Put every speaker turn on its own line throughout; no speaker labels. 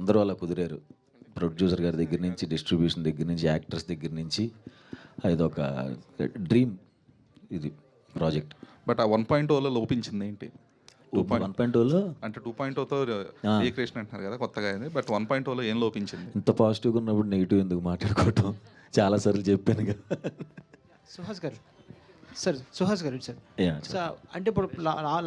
అందరూ అలా కుదిరారు. ప్రొడ్యూసర్ గారి దగ్గర నుంచి, డిస్ట్రిబ్యూషన్ దగ్గర నుంచి, యాక్టర్స్ దగ్గర నుంచి. ఇదొక డ్రీమ్ ఇది ప్రాజెక్ట్.
బట్ ఆ 1.0లో లోపించింది ఏంటి?
1.0లో
అంటే 2.0తో రీక్రియేషన్ అంటున్నారు కదా కొత్తగా అయింది. బట్ 1.0లో ఏం లోపించింది?
ఇంత పాజిటివ్గా ఉన్నప్పుడు నెగిటివ్ ఎందుకు మాట్లాడుకోవటం? చాలాసార్లు చెప్పాను కదా.
సుహాస్ గారు సార్
Yeah,
సార్ అంటే ఇప్పుడు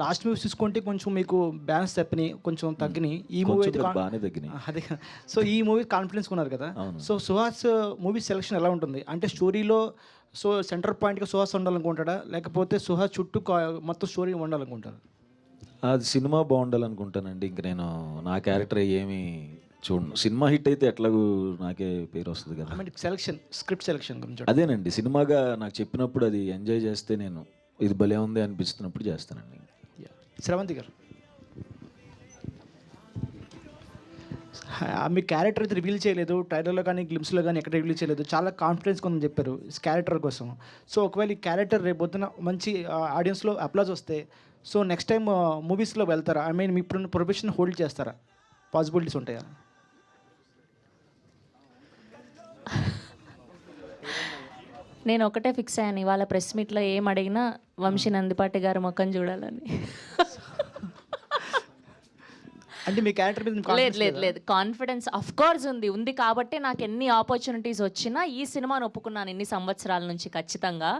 లాస్ట్ మూవీస్ చూసుకుంటే కొంచెం మీకు బ్యాలెన్స్ తప్పినాయి, కొంచెం తగ్గినాయి. ఈ మూవీ అయితే
బాగానే తగ్గినాయి.
అదే. సో ఈ మూవీ కాన్ఫిడెన్స్ ఉన్నారు కదా. సో సుహాస్ మూవీ సెలెక్షన్ ఎలా ఉంటుంది? అంటే స్టోరీలో సో సెంటర్ పాయింట్గా సుహాస్ ఉండాలనుకుంటాడా, లేకపోతే సుహాస్ చుట్టూ మొత్తం స్టోరీ ఉండాలనుకుంటారా?
అది సినిమా బాగుండాలనుకుంటానండి. ఇంక నేను నా క్యారెక్టర్ ఏమి చూడను. సినిమా హిట్ అయితే ఎట్లాగూ నాకే పేరు వస్తుంది కదా.
అంటే స్క్రిప్ట్ సెలెక్షన్ గురించి
అదేనండి, సినిమాగా నాకు చెప్పినప్పుడు అది ఎంజాయ్ చేస్తే, నేను ఇది భలే ఉంది అనిపిస్తున్నప్పుడు చేస్తానండి.
శ్రవంతి గారు, మీ క్యారెక్టర్ అయితే రివీల్ చేయలేదు, ట్రైలర్లో కానీ గ్లిమ్స్లో కానీ ఎక్కడ రివీల్ చేయలేదు, చాలా కాన్ఫిడెన్స్ కొంచెం చెప్పారు క్యారెక్టర్ కోసం. సో ఒకవేళ ఈ క్యారెక్టర్ రేపు పొద్దున మంచి ఆడియన్స్లో అప్లాజ్ వస్తే, సో నెక్స్ట్ టైం మూవీస్లో వెళ్తారా? I mean me profession hold చేస్తారా? పాసిబిలిటీస్ ఉంటాయా?
నేను ఒకటే ఫిక్స్ అయ్యాను, ఇవాళ ప్రెస్ మీట్లో ఏం అడిగినా వంశీ నందిపాటి గారి ముఖం చూడాలని.
అంటే మీ క్యారెక్టర్ మీద
లేదు కాన్ఫిడెన్స్ అఫ్ కోర్స్ ఉంది కాబట్టి నాకు ఎన్ని ఆపర్చునిటీస్ వచ్చినా ఈ సినిమాను ఒప్పుకున్నాను ఇన్ని సంవత్సరాల నుంచి ఖచ్చితంగా.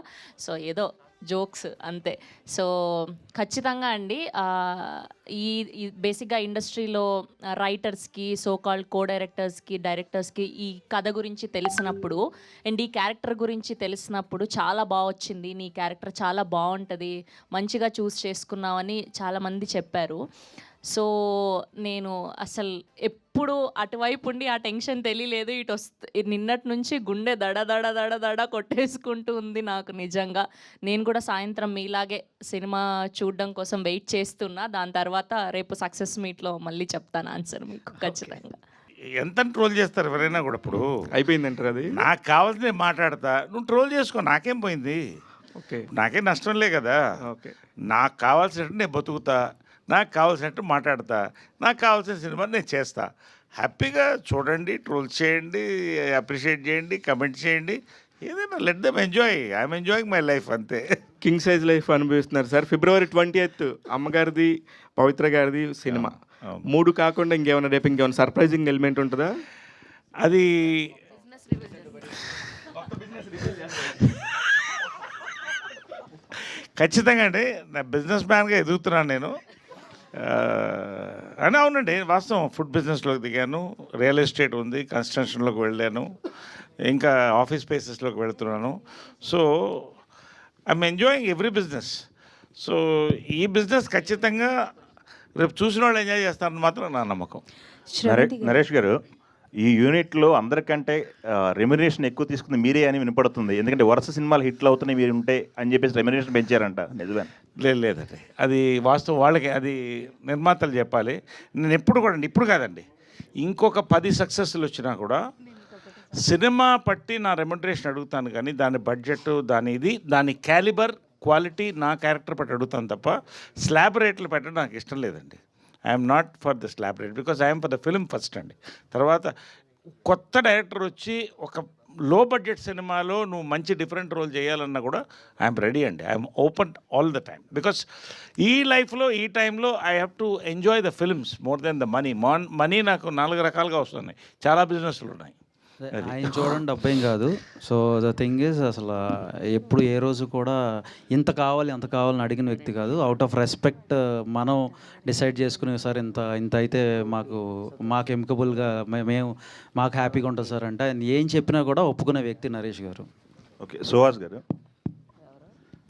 సో ఏదో జోక్స్ అంతే. సో ఖచ్చితంగా అండి, ఈ బేసిక్గా ఇండస్ట్రీలో రైటర్స్కి, సో కాల్డ్ కో డైరెక్టర్స్కి ఈ కథ గురించి తెలిసినప్పుడు అండ్ ఈ క్యారెక్టర్ గురించి తెలిసినప్పుడు చాలా బాగా వచ్చింది, నీ క్యారెక్టర్ చాలా బాగుంటుంది, మంచిగా చూస్ చేసుకున్నావని చాలామంది చెప్పారు. సో నేను అసలు ఎప్పుడు అటువైపు ఉండి ఆ టెన్షన్ తెలియలేదు. ఇటు నిన్నటి నుంచి గుండె దడ దడ దడ దడ కొట్టేసుకుంటూ ఉంది నాకు నిజంగా. నేను కూడా సాయంత్రం మీలాగే సినిమా చూడడం కోసం వెయిట్ చేస్తున్నా. దాని తర్వాత రేపు సక్సెస్ మీట్లో మళ్ళీ చెప్తాను ఆన్సర్ మీకు ఖచ్చితంగా.
ఎంత ట్రోల్ చేస్తారు ఎవరైనా కూడా. ఇప్పుడు
అయిపోయిందంటారు అది.
నాకు కావాల్సింది మాట్లాడతా, నువ్వు ట్రోల్ చేసుకో, నాకేం పోయింది?
ఓకే,
నాకేం నష్టంలే కదా.
ఓకే,
నాకు కావాల్సినట్టు నేను బతుకుతా, నాకు కావాల్సినట్టు మాట్లాడతా, నాకు కావాల్సిన సినిమా నేను చేస్తా. హ్యాపీగా చూడండి, ట్రోల్ చేయండి, అప్రిషియేట్ చేయండి, కమెంట్ చేయండి, ఏదైనా let them enjoy. I'm enjoying my life అంతే.
కింగ్ సైజ్ లైఫ్ అనుభవిస్తున్నారు సార్. February 20th అమ్మగారిది, పవిత్ర గారిది సినిమా. 3 కాకుండా ఇంకేమైనా రేపు ఇంకేమైనా సర్ప్రైజింగ్ ఎలిమెంట్ ఉంటుందా?
అది ఖచ్చితంగా అండి. నా బిజినెస్ మ్యాన్గా ఎదుగుతున్నాను నేను. అని అవునండి, వాస్తవం. ఫుడ్ బిజినెస్లోకి దిగాను, రియల్ ఎస్టేట్ ఉంది, కన్స్ట్రక్షన్లోకి వెళ్ళాను, ఇంకా ఆఫీస్ స్పేసెస్లోకి వెళ్తున్నాను. So I'm enjoying every business. So ఈ బిజినెస్ ఖచ్చితంగా రేపు చూసిన వాళ్ళు ఎంజాయ్ చేస్తారని మాత్రం నా నమ్మకం.
నరేష్ గారు, ఈ యూనిట్లో అందరికంటే రెమ్యునరేషన్ ఎక్కువ తీసుకుంది మీరే అని వినపడుతుంది. ఎందుకంటే వరుస సినిమాలు హిట్లు అవుతున్నాయి మీరు ఉంటే అని చెప్పేసి రెమ్యునరేషన్ పెంచారంట, నిజమే?
లేదండి, అది వాస్తవం. వాళ్ళకి అది నిర్మాతలు చెప్పాలి. నేను ఎప్పుడు కూడా, ఇప్పుడు కాదండి, ఇంకొక 10 సక్సెస్లు వచ్చినా కూడా సినిమా పట్టి నా రెమ్యునరేషన్ అడుగుతాను, కానీ దాని బడ్జెట్, దాని క్యాలిబర్, క్వాలిటీ నా క్యారెక్టర్ పట్టి అడుగుతాను తప్ప స్లాబ్ రేట్లు పెట్టడం నాకు ఇష్టం లేదండి. I'm not for the slab rate, because I'm for the film first అండి. తర్వాత కొత్త డైరెక్టర్ వచ్చి ఒక లో బడ్జెట్ సినిమాలో నువ్వు మంచి డిఫరెంట్ రోల్ చేయాలన్నా కూడా ఐఎమ్ రెడీ అండి. I'm open all the time, because ఈ లైఫ్లో, ఈ టైంలో I have to enjoy the films more than the money. Money నాకు 4 రకాలుగా వస్తున్నాయి, చాలా బిజినెస్లు ఉన్నాయి.
ఆయన చూడండి, డబ్బేం కాదు. సో ద థింగ్ ఈజ్, అసలు ఎప్పుడు ఏ రోజు కూడా ఇంత కావాలి అంత కావాలని అడిగిన వ్యక్తి కాదు. అవుట్ ఆఫ్ రెస్పెక్ట్ మనం డిసైడ్ చేసుకునే, సార్ ఇంత అయితే మాకు ఎమికబుల్గా మాకు హ్యాపీగా ఉంటుంది సార్ అంటే ఆయన ఏం చెప్పినా కూడా ఒప్పుకునే వ్యక్తి నరేష్ గారు.
ఓకే, సుహాస్ గారు,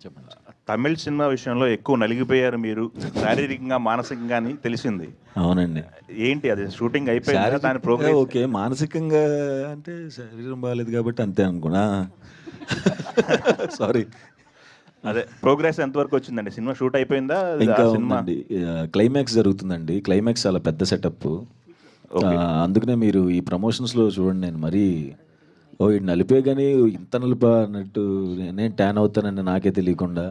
చెప్పండి.
తమిళ సినిమా విషయంలో ఎక్కువ నలిగిపోయారు మీరు, శారీరకంగా మానసికంగా అని తెలిసింది.
అవునండి.
ఏంటి అది? షూటింగ్ అయిపోయింది, దాని ప్రోగ్రెస్?
ఓకే, మానసికంగా అంటే శరీరం బాగాలేదు కాబట్టి అంతే అనుకున్నా. సారీ.
అదే ప్రోగ్రెస్ ఎంతవరకు వచ్చిందండి? సినిమా షూట్ అయిపోయిందా?
ఇంకా
సినిమా
ఉందండి, క్లైమాక్స్ జరుగుతుందండి. క్లైమాక్స్ చాలా పెద్ద సెటప్. అందుకనే మీరు ఈ ప్రమోషన్స్లో చూడండి, నేను మరీ ఇది నలిపే కానీ ఇంత నలిపా అన్నట్టు నేను ట్యాన్ అవుతానని నాకే తెలియకుండా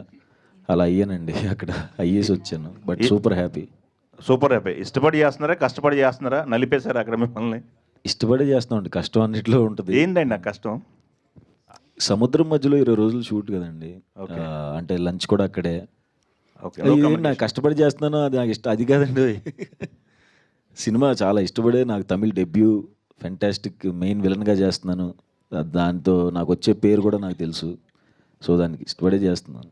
అలా అయ్యానండి. అక్కడ అయ్యేసి వచ్చాను, but super happy.
Super happy. ఇష్టపడి చేస్తున్నారా, కష్టపడి చేస్తున్నారా, నలిపేశారా అక్కడ మిమ్మల్ని?
ఇష్టపడే చేస్తామండి, కష్టం అన్నిట్లో ఉంటుంది.
ఏందండి ఆ కష్టం?
సముద్రం మధ్యలో 20 రోజులు షూట్ కదండి. అంటే లంచ్ కూడా అక్కడే.
ఓకే.
నాకు కష్టపడి చేస్తున్నాను, అది నాకు ఇష్టం, అది కాదండి. సినిమా చాలా ఇష్టపడే, నాకు తమిళ్ డెబ్యూ, ఫెంటాస్టిక్ మెయిన్ విలన్గా చేస్తున్నాను. దాంతో నాకు వచ్చే పేరు కూడా నాకు తెలుసు. సో దానికి ఇష్టపడే చేస్తున్నాను.